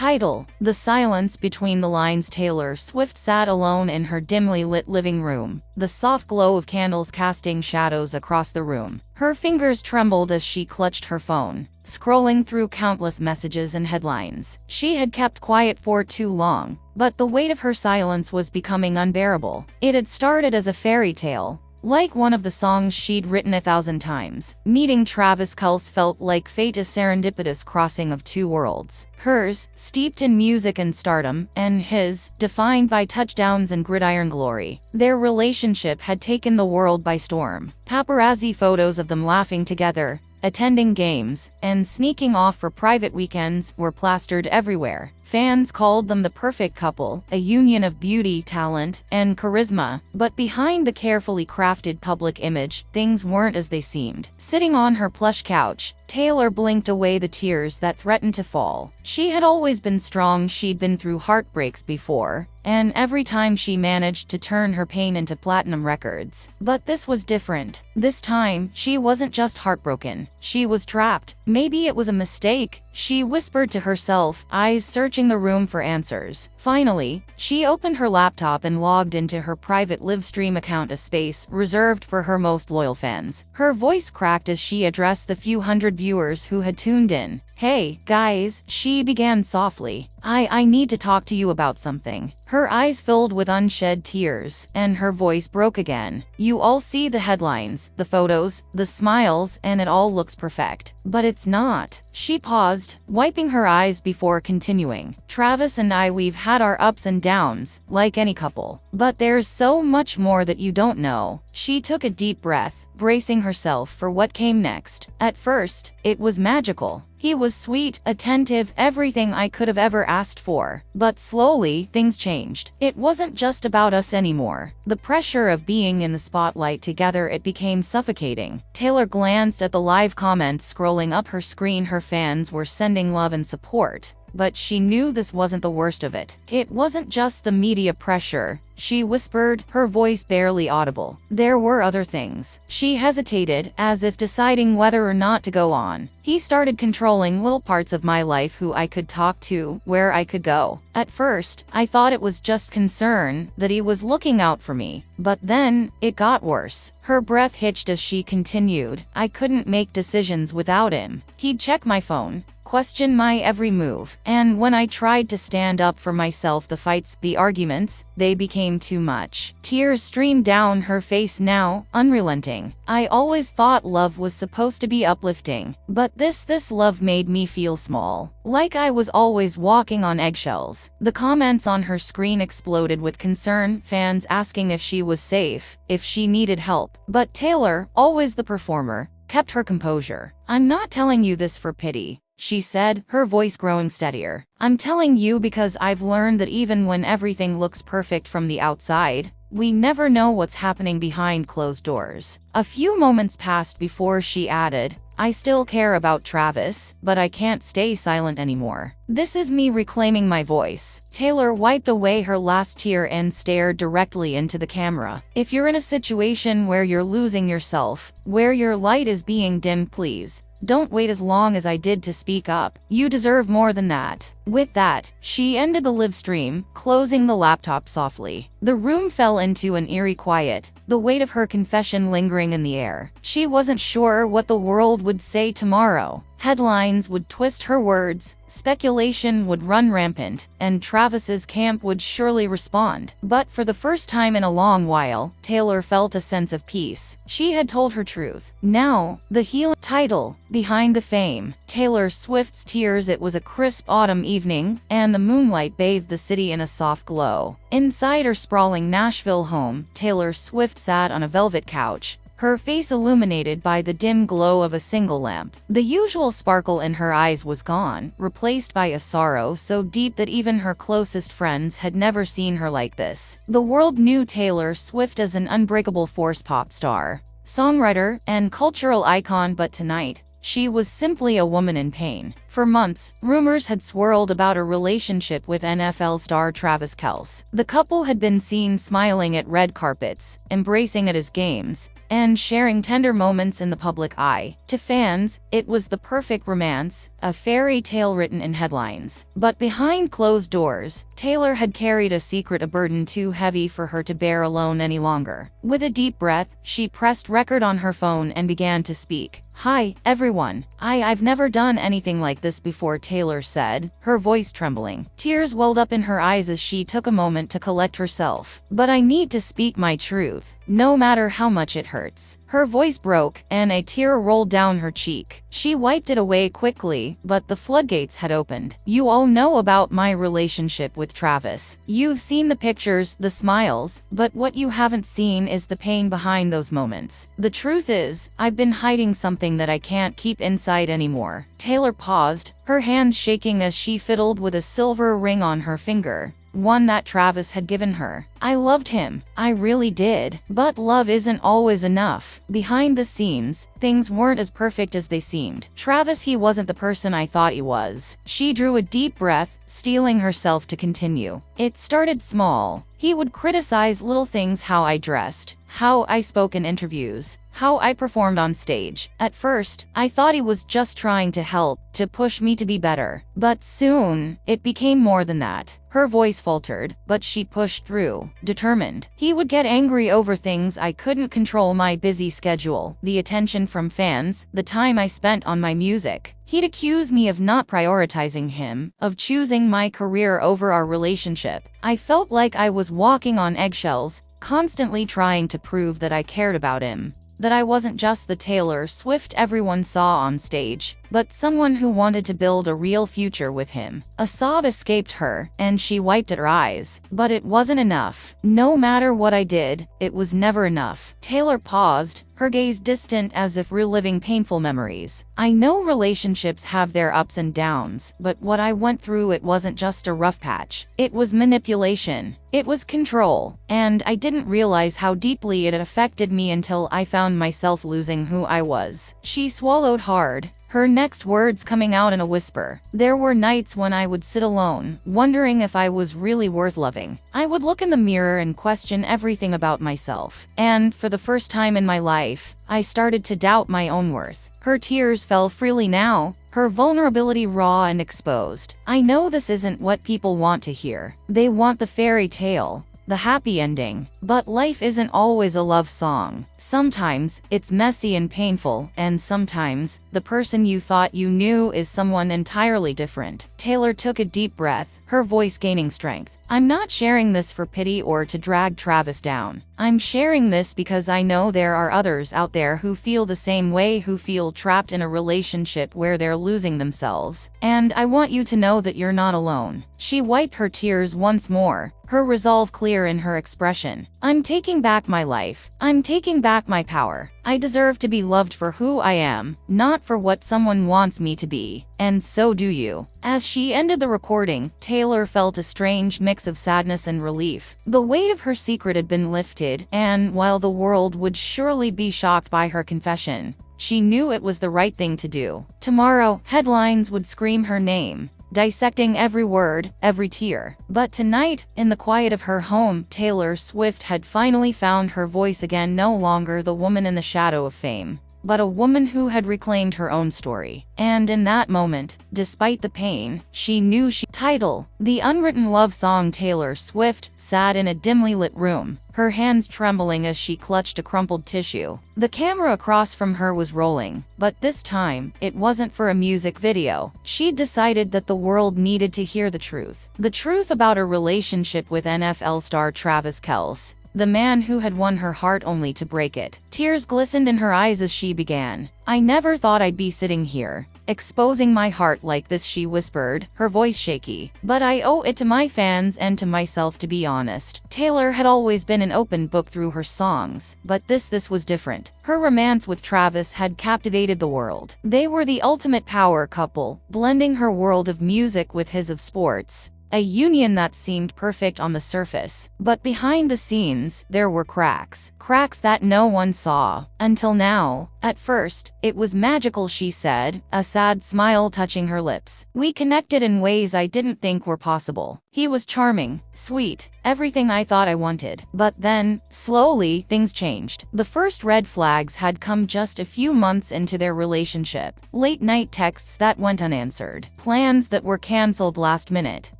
Title: The silence between the lines. Taylor Swift sat alone in her dimly lit living room, the soft glow of candles casting shadows across the room. Her fingers trembled as she clutched her phone, scrolling through countless messages and headlines. She had kept quiet for too long, but the weight of her silence was becoming unbearable. It had started as a fairy tale, like one of the songs she'd written 1,000 times. Meeting Travis Kelce felt like fate, a serendipitous crossing of two worlds. Hers, steeped in music and stardom, and his, defined by touchdowns and gridiron glory. Their relationship had taken the world by storm. Paparazzi photos of them laughing together, attending games, and sneaking off for private weekends were plastered everywhere. Fans called them the perfect couple, a union of beauty, talent, and charisma. But behind the carefully crafted public image, things weren't as they seemed. Sitting on her plush couch, Taylor blinked away the tears that threatened to fall. She had always been strong. She'd been through heartbreaks before, and every time she managed to turn her pain into platinum records. But this was different. This time, she wasn't just heartbroken. She was trapped. Maybe it was a mistake, she whispered to herself, eyes searching the room for answers. Finally, she opened her laptop and logged into her private live stream account, a space reserved for her most loyal fans. Her voice cracked as she addressed the few hundred viewers who had tuned in. "Hey, guys," she began softly. I need to talk to you about something." Her eyes filled with unshed tears, and her voice broke again. "You all see the headlines, the photos, the smiles, and it all looks perfect. But it's not." She paused, wiping her eyes before continuing. "Travis and we've had our ups and downs, like any couple. But there's so much more that you don't know." She took a deep breath, bracing herself for what came next. "At first, it was magical. He was sweet, attentive, everything I could have ever asked for. But slowly, things changed. It wasn't just about us anymore. The pressure of being in the spotlight together, it became suffocating." Taylor glanced at the live comments scrolling up her screen. Her fans were sending love and support. But she knew this wasn't the worst of it. It wasn't just the media pressure, she whispered, her voice barely audible. There were other things. She hesitated, as if deciding whether or not to go on. "He started controlling little parts of my life, who I could talk to, where I could go. At first, I thought it was just concern, that he was looking out for me. But then, it got worse." Her breath hitched as she continued. "I couldn't make decisions without him. He'd check my phone, question my every move. And when I tried to stand up for myself, the fights, the arguments, they became too much." Tears streamed down her face now, unrelenting. "I always thought love was supposed to be uplifting. But this love made me feel small. Like I was always walking on eggshells." The comments on her screen exploded with concern, fans asking if she was safe, if she needed help. But Taylor, always the performer, kept her composure. "I'm not telling you this for pity," she said, her voice growing steadier. "I'm telling you because I've learned that even when everything looks perfect from the outside, we never know what's happening behind closed doors." A few moments passed before she added, "I still care about Travis, but I can't stay silent anymore. This is me reclaiming my voice." Taylor wiped away her last tear and stared directly into the camera. "If you're in a situation where you're losing yourself, where your light is being dimmed, please don't wait as long as I did to speak up. You deserve more than that." With that, she ended the live stream, closing the laptop softly. The room fell into an eerie quiet, the weight of her confession lingering in the air. She wasn't sure what the world would say tomorrow. Headlines would twist her words, speculation would run rampant, and Travis's camp would surely respond. But for the first time in a long while, Taylor felt a sense of peace. She had told her truth. Now, the healing. Title: Behind the Fame. Taylor Swift's tears. It was a crisp autumn evening, and the moonlight bathed the city in a soft glow. Inside her sprawling Nashville home, Taylor Swift sat on a velvet couch, her face illuminated by the dim glow of a single lamp. The usual sparkle in her eyes was gone, replaced by a sorrow so deep that even her closest friends had never seen her like this. The world knew Taylor Swift as an unbreakable force, pop star, songwriter, and cultural icon, but tonight, she was simply a woman in pain. For months, rumors had swirled about a relationship with NFL star Travis Kelce. The couple had been seen smiling at red carpets, embracing at his games, and sharing tender moments in the public eye. To fans, it was the perfect romance, a fairy tale written in headlines. But behind closed doors, Taylor had carried a secret, a burden too heavy for her to bear alone any longer. With a deep breath, she pressed record on her phone and began to speak. "Hi, everyone. I've never done anything like this before," Taylor said, her voice trembling. Tears welled up in her eyes as she took a moment to collect herself. "But I need to speak my truth, no matter how much it hurts." Her voice broke, and a tear rolled down her cheek. She wiped it away quickly, but the floodgates had opened. "You all know about my relationship with Travis. You've seen the pictures, the smiles, but what you haven't seen is the pain behind those moments. The truth is, I've been hiding something that I can't keep inside anymore." Taylor paused, her hands shaking as she fiddled with a silver ring on her finger, one that Travis had given her. "I loved him, I really did. But love isn't always enough. Behind the scenes, things weren't as perfect as they seemed. Travis, he wasn't the person I thought he was." She drew a deep breath, steeling herself to continue. "It started small. He would criticize little things, how I dressed, how I spoke in interviews, how I performed on stage. At first, I thought he was just trying to help, to push me to be better. But soon, it became more than that." Her voice faltered, but she pushed through, determined. "He would get angry over things I couldn't control: my busy schedule, the attention from fans, the time I spent on my music. He'd accuse me of not prioritizing him, of choosing my career over our relationship. I felt like I was walking on eggshells, constantly trying to prove that I cared about him, that I wasn't just the Taylor Swift everyone saw on stage, but someone who wanted to build a real future with him." A sob escaped her, and she wiped at her eyes. "But it wasn't enough. No matter what I did, it was never enough." Taylor paused, her gaze distant as if reliving painful memories. "I know relationships have their ups and downs, but what I went through, it wasn't just a rough patch. It was manipulation. It was control. And I didn't realize how deeply it had affected me until I found myself losing who I was." She swallowed hard, her next words coming out in a whisper. "There were nights when I would sit alone, wondering if I was really worth loving. I would look in the mirror and question everything about myself. And for the first time in my life, I started to doubt my own worth." Her tears fell freely now, her vulnerability raw and exposed. "I know this isn't what people want to hear. They want the fairy tale, the happy ending. But life isn't always a love song. Sometimes, it's messy and painful, and sometimes, the person you thought you knew is someone entirely different." Taylor took a deep breath, her voice gaining strength. "I'm not sharing this for pity or to drag Travis down. I'm sharing this because I know there are others out there who feel the same way, who feel trapped in a relationship where they're losing themselves. And I want you to know that you're not alone." She wiped her tears once more, her resolve clear in her expression. "I'm taking back my life. I'm taking back my power. I deserve to be loved for who I am, not for what someone wants me to be. And so do you." As she ended the recording, Taylor felt a strange mix of sadness and relief. The weight of her secret had been lifted, and while the world would surely be shocked by her confession, she knew it was the right thing to do. Tomorrow, headlines would scream her name, dissecting every word, every tear. But tonight, in the quiet of her home, Taylor Swift had finally found her voice again, no longer the woman in the shadow of fame, but a woman who had reclaimed her own story. And in that moment, despite the pain, she knew Title: The Unwritten Love Song. Taylor Swift sat in a dimly lit room, her hands trembling as she clutched a crumpled tissue. The camera across from her was rolling, but this time, it wasn't for a music video. She'd decided that the world needed to hear the truth. The truth about her relationship with NFL star Travis Kelce, the man who had won her heart only to break it. Tears glistened in her eyes as she began. "I never thought I'd be sitting here, exposing my heart like this," she whispered, her voice shaky. "But I owe it to my fans and to myself to be honest." Taylor had always been an open book through her songs, but this was different. Her romance with Travis had captivated the world. They were the ultimate power couple, blending her world of music with his of sports. a union that seemed perfect on the surface. But behind the scenes, there were cracks. Cracks that no one saw. Until now. At first, it was magical, she said, a sad smile touching her lips. We connected in ways I didn't think were possible. He was charming, sweet, everything I thought I wanted. But then, slowly, things changed. The first red flags had come just a few months into their relationship. Late-night texts that went unanswered. Plans that were cancelled last minute.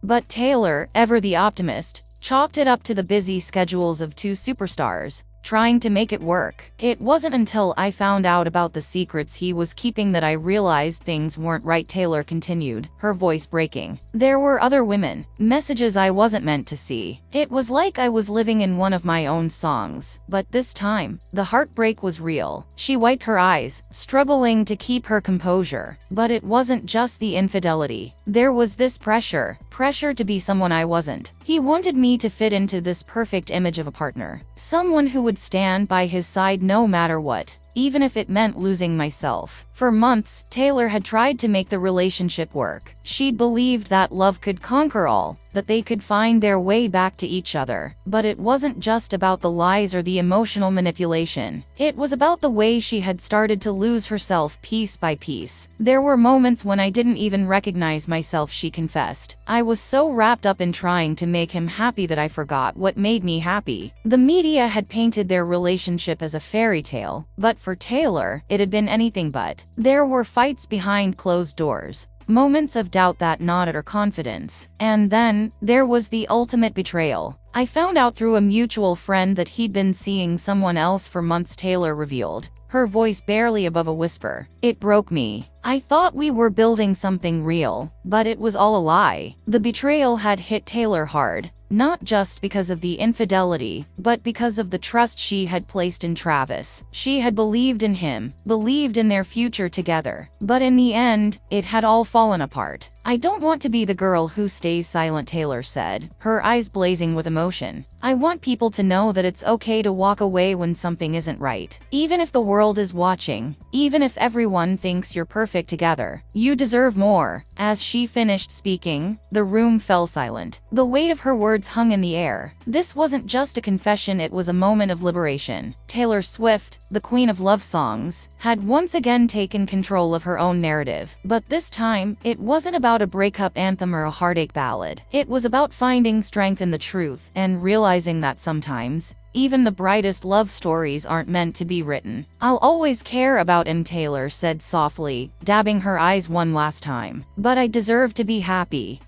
But Taylor, ever the optimist, chalked it up to the busy schedules of two superstars, trying to make it work. It wasn't until I found out about the secrets he was keeping that I realized things weren't right, Taylor continued, her voice breaking. There were other women, messages I wasn't meant to see. It was like I was living in one of my own songs. But this time, the heartbreak was real. She wiped her eyes, struggling to keep her composure. But it wasn't just the infidelity. There was this pressure to be someone I wasn't. He wanted me to fit into this perfect image of a partner. Someone who would stand by his side no matter what, even if it meant losing myself. For months, Taylor had tried to make the relationship work. She'd believed that love could conquer all, that they could find their way back to each other. But it wasn't just about the lies or the emotional manipulation. It was about the way she had started to lose herself piece by piece. There were moments when I didn't even recognize myself, she confessed. I was so wrapped up in trying to make him happy that I forgot what made me happy. The media had painted their relationship as a fairy tale, but for Taylor, it had been anything but. There were fights behind closed doors, moments of doubt that gnawed at her confidence. And then, there was the ultimate betrayal. I found out through a mutual friend that he'd been seeing someone else for months, Taylor revealed, her voice barely above a whisper. It broke me. I thought we were building something real, but it was all a lie. The betrayal had hit Taylor hard, not just because of the infidelity, but because of the trust she had placed in Travis. She had believed in him, believed in their future together. But in the end, it had all fallen apart. I don't want to be the girl who stays silent, Taylor said, her eyes blazing with emotion. I want people to know that it's okay to walk away when something isn't right. Even if the world is watching, even if everyone thinks you're perfect together, you deserve more. As she finished speaking, the room fell silent. The weight of her words hung in the air. This wasn't just a confession, it was a moment of liberation. Taylor Swift, the queen of love songs, had once again taken control of her own narrative. But this time, it wasn't about a breakup anthem or a heartache ballad. It was about finding strength in the truth and realizing that sometimes, even the brightest love stories aren't meant to be written. I'll always care about him, Taylor said softly, dabbing her eyes one last time. But I deserve to be happy.